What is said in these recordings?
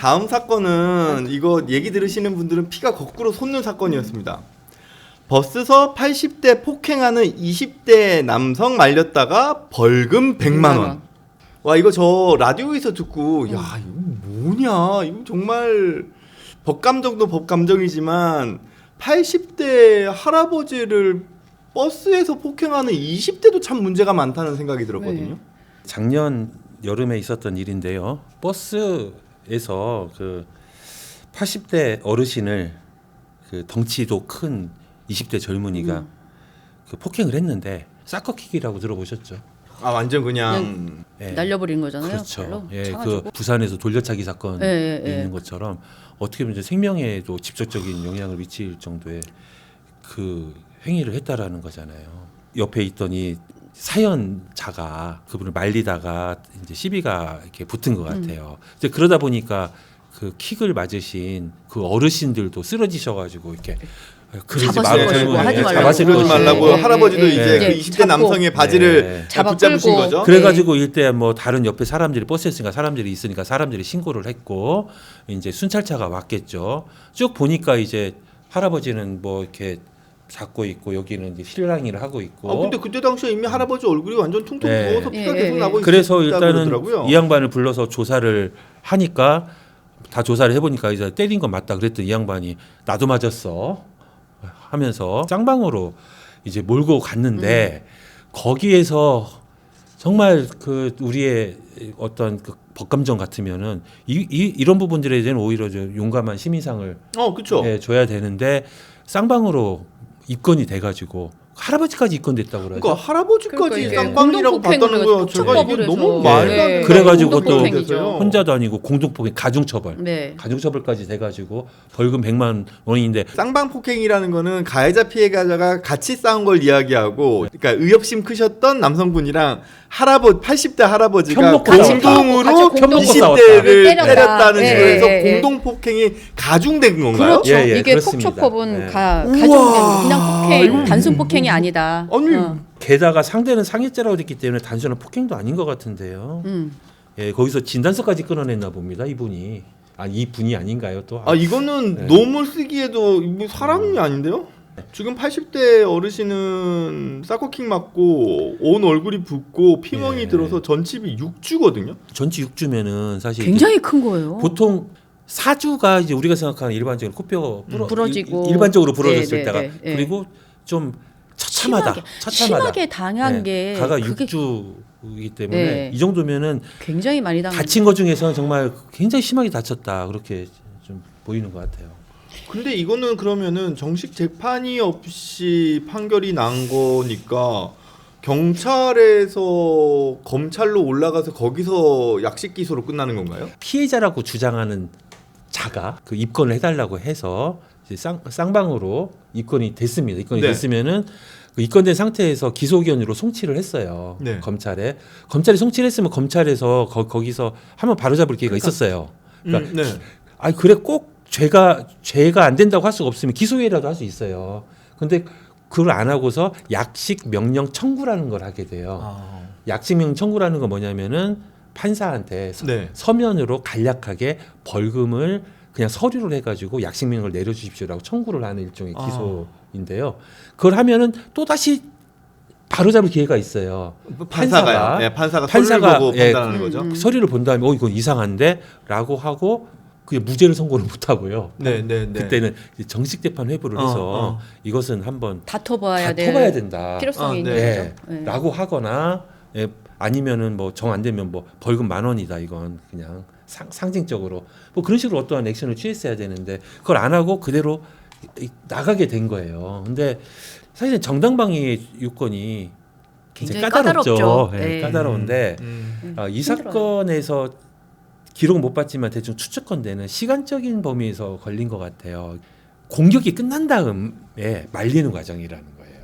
다음 사건은 이거 얘기 들으시는 분들은 피가 거꾸로 솟는 사건이었습니다. 버스서 80대 폭행하는 20대 남성 말렸다가 벌금 100만 원. 와, 이거 저 라디오에서 듣고 야, 이거 뭐냐? 이거 정말 법감정도 법감정이지만 80대 할아버지를 버스에서 폭행하는 20대도 참 문제가 많다는 생각이 들었거든요. 네. 작년 여름에 있었던 일인데요. 버스에서 그 80대 어르신을 그 덩치도 큰 20대 젊은이가 그 폭행을 했는데 사커킥이라고 들어보셨죠? 아, 완전 그냥 예. 날려버린 거잖아요. 그렇죠. 발로 예, 차가지고. 그 부산에서 돌려차기 사건이 예, 예. 있는 것처럼 어떻게 보면 이제 생명에도 직접적인 영향을 미칠 정도의 그 행위를 했다라는 거잖아요. 옆에 있던 이 사연자가 그분을 말리다가 이제 시비가 이렇게 붙은 것 같아요. 이제 그러다 보니까 그 킥을 맞으신 그 어르신들도 쓰러지셔가지고 이렇게 그러지 잡았을 말고 것이고, 하지 말라고. 잡았을 그러지 것이고. 말라고 예, 할아버지도 예, 이제 예. 그 20대 잡고. 남성의 바지를 예. 잡아 붙잡으신 끌고. 거죠. 그래가지고 일대 뭐 다른 옆에 사람들이 버스에 있으니까 사람들이 신고를 했고 이제 순찰차가 왔겠죠. 쭉 보니까 이제 할아버지는 뭐 이렇게 잡고 있고 여기는 이제 실랑이를 하고 있고. 아, 근데 그때 당시에 이미 할아버지 얼굴이 완전 퉁퉁 네. 부어서 피가 예, 계속 예, 나고 그래서 있다고 일단은 그러더라고요. 이 양반을 불러서 조사를 하니까 다 조사를 해보니까 이제 때린 건 맞다 그랬더니 이 양반이 나도 맞았어 하면서 쌍방으로 이제 몰고 갔는데 거기에서 정말 그 우리의 어떤 그 법감정 같으면은 이런 부분들에 대해서는 오히려 좀 용감한 시민상을 그렇죠. 예, 줘야 되는데 쌍방으로 입건이 돼가지고 할아버지까지 입건됐다고 그러죠. 그러니까 할아버지까지 그러니까 이게 쌍방이라고 공동폭행을 봤다는 거야. 해가지고 제가 이게 촉법을 너무 해서. 말도 안 네. 되는 그래가지고 또 공동폭행이죠. 혼자도 아니고 공동폭행 가중처벌. 네. 가중처벌까지 돼가지고 벌금 100만 원인데 쌍방 폭행이라는 거는 가해자 피해자가 같이 싸운 걸 이야기하고, 그러니까 의협심 크셨던 남성분이랑 80대 할아버지가 편먹고 공동으로 싸웠다. 편먹고 20대를 싸웠다. 때렸다는 예, 식으로 해서 예, 예. 공동 폭행이 가중된 건가요? 그렇죠. 예, 예, 이게 그렇습니다. 폭처법은 예. 가중된 그냥 폭행, 단순 폭행이 아니다. 아니, 게다가 상대는 상해죄라고 됐기 때문에 단순한 폭행도 아닌 것 같은데요. 예, 거기서 진단서까지 끊어냈나 봅니다. 이분이. 이분이 아닌가요? 또. 이거는 네. 노물 쓰기에도 이거 사람이 아닌데요? 지금 80대 어르신은 사커킥 맞고 온 얼굴이 붓고 피멍이 예. 들어서 전칩이 6주거든요. 전치 6주면은 사실 굉장히 큰 거예요. 보통 사주가 이제 우리가 생각하는 일반적인 코뼈 부러지고. 일반적으로 부러졌을 네, 때가 네, 네. 그리고 좀 처참하다. 심하게 당한 네, 게 가가 그게 6주이기 때문에 네. 이 정도면은 굉장히 많이 당한 다친 것 중에서는 정말 굉장히 심하게 다쳤다 그렇게 좀 보이는 것 같아요. 근데 이거는 그러면은 정식 재판이 없이 판결이 난 거니까 경찰에서 검찰로 올라가서 거기서 약식 기소로 끝나는 건가요? 피해자라고 주장하는 자가 그 입건을 해달라고 해서 이제 쌍방으로 입건이 됐습니다. 입건이 네. 됐으면은 그 입건된 상태에서 기소 의견으로 송치를 했어요. 네. 검찰이 송치를 했으면 검찰에서 거기서 한번 바로잡을 기회가 있었어요. 그러니까 네. 그래 꼭 죄가 안 된다고 할 수가 없으면 기소회라도 할 수 있어요. 근데 그걸 안 하고서 약식 명령 청구라는 걸 하게 돼요. 약식 명령 청구라는 건 뭐냐면은 판사한테 네. 서면으로 간략하게 벌금을 그냥 서류를 해가지고 약식 명령을 내려주십시오라고 청구를 하는 일종의 기소인데요. 그걸 하면은 또 다시 바로잡을 기회가 있어요. 판사가요. 네, 판사가 서류를 보고 판단하는 거죠. 서류를 본 다음에 이건 이상한데라고 하고 그게 무죄를 선고를 못 하고요. 네. 그때는 이제 정식 재판 회부를 해서 이것은 한번 다퉈봐야 된다. 필요성이 있는 네. 거죠. 네. 라고 하거나 아니면은 뭐 정 안 되면 뭐 벌금 10,000원이다 이건 그냥 상징적으로 뭐 그런 식으로 어떠한 액션을 취했어야 되는데 그걸 안 하고 그대로 나가게 된 거예요. 근데 사실 정당방위 유권이 굉장히 까다롭죠. 까다롭죠. 예, 네. 까다로운데 이 힘들어요. 사건에서 기록은 못 봤지만 대충 추측컨대는 시간적인 범위에서 걸린 것 같아요. 공격이 끝난 다음에 말리는 과정이라는 거예요.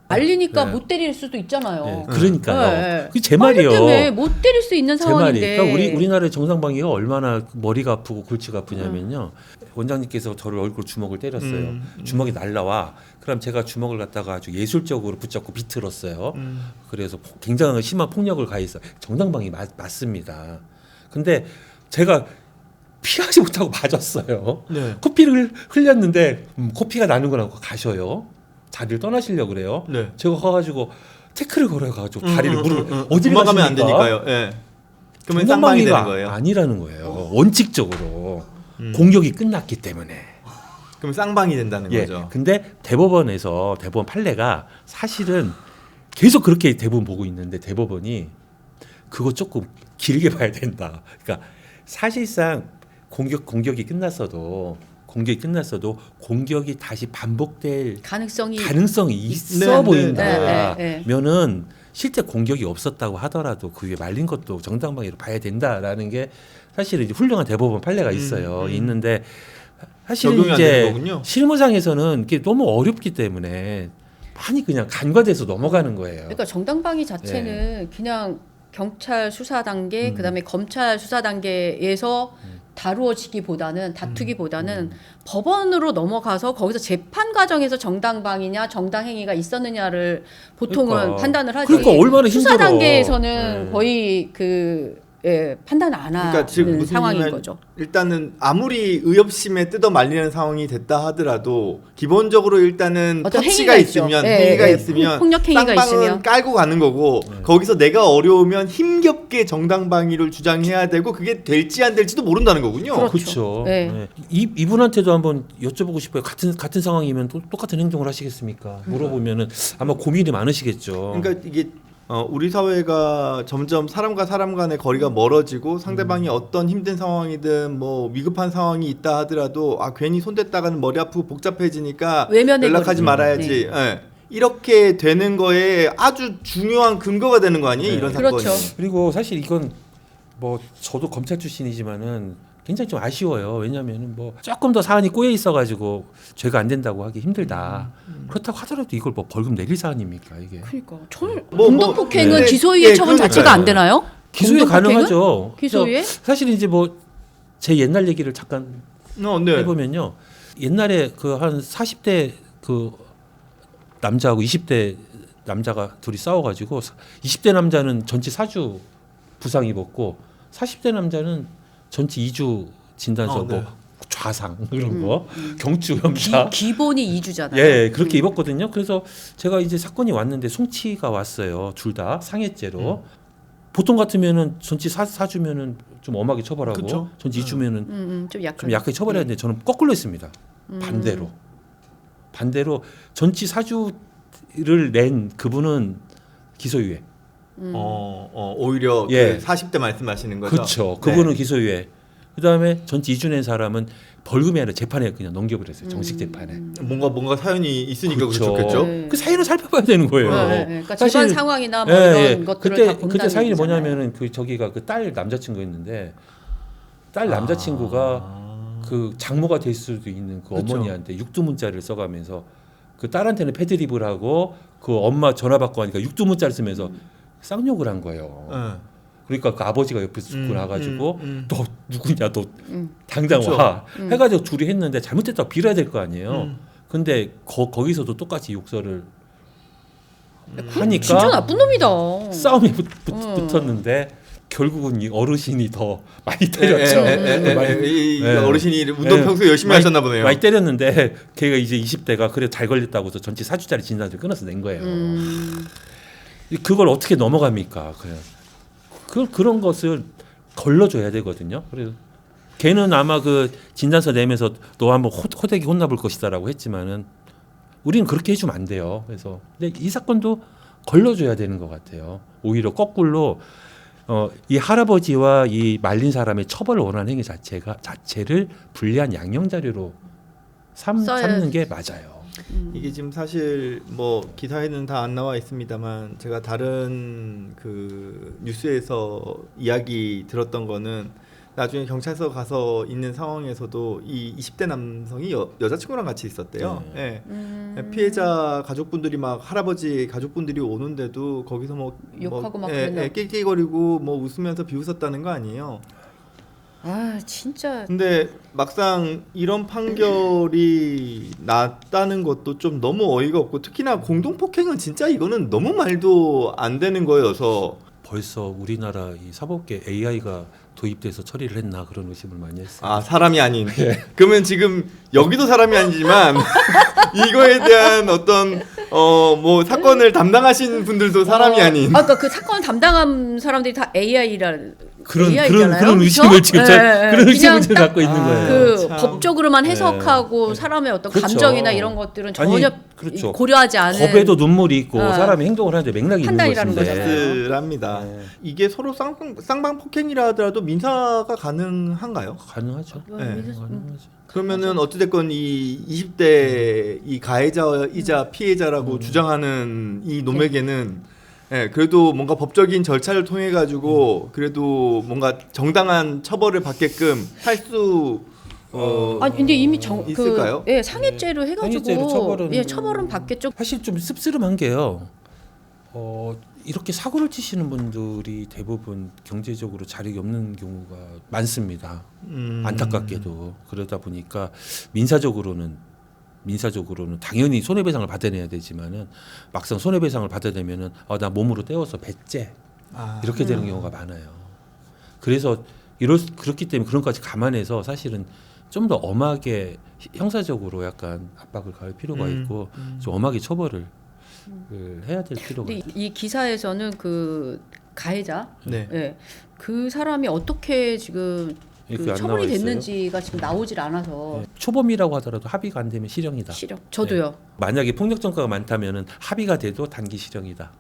말리니까 네. 못 때릴 수도 있잖아요. 네, 그러니까요. 네. 그게 제 빨리 말이에요. 때문에 못 때릴 수 있는 제 말이. 상황인데. 그러니까 우리나라의 정상방위가 얼마나 머리가 아프고 골치가 아프냐면요. 원장님께서 저를 얼굴 주먹을 때렸어요. 주먹이 날라와. 그럼 제가 주먹을 갖다가 아주 예술적으로 붙잡고 비틀었어요. 그래서 굉장히 심한 폭력을 가했어요. 정당방위 맞습니다. 근데 제가 피하지 못하고 맞았어요. 네. 코피를 흘렸는데 코피가 나는 거라고 가셔요. 자리를 떠나시려고 그래요. 네. 제가 가가지고 태클을 걸어가지고 다리를 무릎을 어디를 도망가면 안 가십니까? 되니까요. 예. 그러면 쌍방이 되는 거예요. 아니라는 거예요. 원칙적으로 공격이 끝났기 때문에. 그럼 쌍방이 된다는 예. 거죠. 근데 대법원 판례가 사실은 계속 그렇게 대부분 보고 있는데 대법원이 그거 조금 길게 봐야 된다. 그러니까 사실상 공격이 끝났어도 공격이 다시 반복될 가능성이 있어 보인다면은 네, 네. 실제 공격이 없었다고 하더라도 그게 말린 것도 정당방위로 봐야 된다라는 게 사실은 이제 훌륭한 대법원 판례가 있어요. 있는데 사실은 적용이 안 되는 이제 거군요. 실무상에서는 이게 너무 어렵기 때문에 많이 그냥 간과돼서 넘어가는 거예요. 그러니까 정당방위 자체는 그냥 경찰 수사 단계, 그다음에 검찰 수사 단계에서 다투기보다는 법원으로 넘어가서 거기서 재판 과정에서 정당방위냐 정당행위가 있었느냐를 보통은 그러니까. 판단을 하지. 그러니까 얼마나 수사 힘들어. 단계에서는 네. 거의 판단 안 하는 그러니까 지금 무슨 상황인 얘기냐면 거죠. 일단은 아무리 의협심에 뜯어 말리는 상황이 됐다 하더라도 기본적으로 일단은 어떤 터치가 행위가 있죠. 있으면 예, 행위가 예. 있으면 폭력 행위가 쌍방은 있으면. 깔고 가는 거고 거기서 내가 어려우면 힘겹게 정당방위를 주장해야 되고 그게 될지 안 될지도 모른다는 거군요. 그렇죠. 네. 네. 이분한테도 한번 여쭤보고 싶어요. 같은 상황이면 똑같은 행동을 하시겠습니까? 물어보면은 아마 고민이 많으시겠죠. 그러니까 이게 우리 사회가 점점 사람과 사람 간의 거리가 멀어지고 상대방이 어떤 힘든 상황이든 뭐 위급한 상황이 있다 하더라도 괜히 손댔다가는 머리 아프고 복잡해지니까 외면해 연락하지 버리는. 말아야지. 예. 이렇게 되는 거에 아주 중요한 근거가 되는 거 아니에요? 네. 이런 그렇죠. 사건이. 그리고 사실 이건 뭐 저도 검찰 출신이지만은 굉장히 좀 아쉬워요. 왜냐하면은 뭐 조금 더 사안이 꼬여 있어가지고 죄가 안 된다고 하기 힘들다. 그렇다고 하더라도 이걸 뭐 벌금 내릴 사안입니까 이게? 그러니까 저는 뭐, 공동폭행은 네. 기소유예 네, 처분 그러니까요. 자체가 안 되나요? 기소유예 공동폭행은? 가능하죠. 기소유예? 사실 이제 뭐 제 옛날 얘기를 잠깐 네. 해보면요. 옛날에 그 한 40대 그 남자하고 20대 남자가 둘이 싸워가지고 20대 남자는 전치 4주 부상 입었고 40대 남자는 전치 2주 진단서 네. 뭐 좌상 이런 거 경추 염사 기본이 2주잖아요. 예 그렇게 입었거든요. 그래서 제가 이제 사건이 왔는데 송치가 왔어요. 둘 다 상해죄로. 보통 같으면은 전치 4주면은 좀 엄하게 처벌하고 그쵸. 전치 2주면은 좀 약간 좀 약하게 처벌해야 되는데 저는 거꾸로 했습니다. 반대로 전치 4주를 낸 그분은 기소유예. 오히려 예. 그 40대 말씀하시는 거죠. 그렇죠. 그분은 기소유예. 그다음에 전치 2주 낸 사람은 벌금이 아니라 재판에 그냥 넘겨버렸어요. 정식 재판에. 뭔가 사연이 있으니까 그렇죠. 그렇겠죠. 네. 그 사연을 살펴봐야 되는 거예요. 그러니까 재반 상황이나 뭐 이런 것들을 다 본다는 그때 사연이 얘기잖아요. 뭐냐면은 그 저기가 그 딸 남자친구였는데 딸 남자친구가 그 장모가 될 수도 있는 그 그쵸. 어머니한테 육두문자를 써가면서 그 딸한테는 패드립을 하고 그 엄마 전화 받고 하니까 육두문자를 쓰면서 쌍욕을 한 거예요. 예. 그러니까 그 아버지가 옆에서 죽고 나가지고 너 누구냐 너 음. 당장 그쵸. 와 해가지고 둘이 했는데 잘못했다고 빌어야 될 거 아니에요. 근데 거기서도 똑같이 욕설을 하니까 진짜 나쁜 놈이다. 싸움이 붙었는데 결국은 이 어르신이 더 많이 때렸죠. 이 예. 어르신이 운동 평소 에 열심히 하셨나 보네요. 많이 때렸는데 걔가 이제 20대가 그래 잘 걸렸다고 해서 전치 4주짜리 진단을 끊어서 낸 거예요. 그걸 어떻게 넘어갑니까? 그런 것을 걸러줘야 되거든요. 그래서 걔는 아마 그 진단서 내면서 너 한번 호되게 혼나볼 것이다라고 했지만은 우리는 그렇게 해주면 안 돼요. 그래서 근데 이 사건도 걸러줘야 되는 것 같아요. 오히려 거꾸로 이 할아버지와 이 말린 사람의 처벌을 원하는 행위 자체를 불리한 양형 자료로 삼는 게 맞아요. 이게 지금 사실 뭐 기사에는 다 안 나와 있습니다만 제가 다른 그 뉴스에서 이야기 들었던 거는 나중에 경찰서 가서 있는 상황에서도 이 20대 남성이 여자친구랑 같이 있었대요. 예. 피해자 가족분들이 막 할아버지 가족분들이 오는데도 거기서 뭐 욕하고 막 예, 낄낄거리고 뭐 웃으면서 비웃었다는 거 아니에요. 아 진짜. 근데 막상 이런 판결이 났다는 것도 좀 너무 어이가 없고 특히나 공동폭행은 진짜 이거는 너무 말도 안 되는 거여서 벌써 우리나라 이 사법계 AI가 도입돼서 처리를 했나 그런 의심을 많이 했어요. 아 사람이 아닌. 그러면 지금 여기도 사람이 아니지만 이거에 대한 어떤 뭐 사건을 담당하신 분들도 사람이 아닌. 아까 그 사건 담당한 사람들이 다 그런 의심을 지금 그런 의심을 지금 갖고 있는 거예요. 그 참. 법적으로만 네. 해석하고 사람의 어떤 그렇죠. 감정이나 이런 것들은 전혀 아니, 그렇죠. 고려하지 않은 법에도 눈물이 있고 어. 사람이 행동을 하는데 맥락이 있는 판단이라는 것인데. 거잖아요. 쓸합니다. 네. 이게 서로 쌍방 폭행이라 하더라도 민사가 가능한가요? 가능하죠. 뭐 네. 가능하죠. 그러면은 어찌됐건 이 20대 이 가해자이자 피해자라고 주장하는 이 놈에게는 예, 그래도 뭔가 법적인 절차를 통해 가지고 그래도 뭔가 정당한 처벌을 받게끔 할수 아니 근데 이미 있을까요? 예, 상해죄로 해가지고 상해죄로 처벌은 받겠죠. 사실 좀 씁쓸한 게요. 이렇게 사고를 치시는 분들이 대부분 경제적으로 자력이 없는 경우가 많습니다. 안타깝게도 그러다 보니까 민사적으로는 당연히 손해배상을 받아내야 되지만은 막상 손해배상을 받아내면은 나 몸으로 때워서 뱉재 이렇게 되는 경우가 많아요. 그래서 그렇기 때문에 그런 것까지 감안해서 사실은 좀 더 엄하게 형사적으로 약간 압박을 가할 필요가 있고 좀 엄하게 처벌을 해야 될 필요가 근데 있다. 이 기사에서는 그 가해자, 네. 예, 그 사람이 어떻게 지금 이렇게 그 안 처벌이 나와 있어요? 됐는지가 지금 나오질 않아서 네. 초범이라고 하더라도 합의가 안 되면 실형이다. 실형. 저도요. 만약에 폭력 전과가 많다면은 합의가 돼도 단기 실형이다.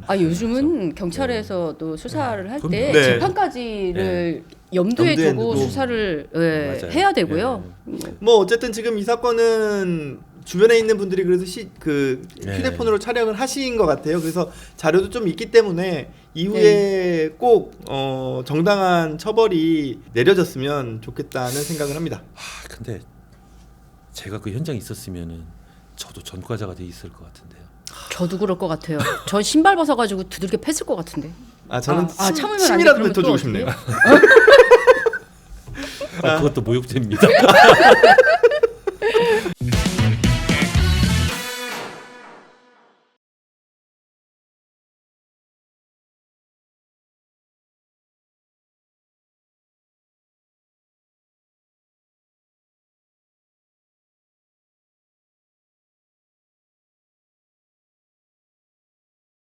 아 요즘은 경찰에서도 수사를 할 때 그럼요. 네. 재판까지를 염두에 염두에 두고 두고. 수사를 맞아요. 해야 되고요. 뭐 어쨌든 지금 이 사건은 주변에 있는 분들이 그래서 네. 휴대폰으로 촬영을 하신 것 같아요. 그래서 자료도 좀 있기 때문에 이후에 꼭 정당한 처벌이 내려졌으면 좋겠다는 생각을 합니다. 근데 제가 그 현장에 있었으면은 저도 전과자가 돼 있을 것 같은데요. 저도 그럴 것 같아요. 전 신발 벗어가지고 두들겨 팼을 것 같은데. 저는 참으면 안 돼. 침이라도 그러면 또 뱉어주고 어떻게 싶네요. 그것도 모욕죄입니다.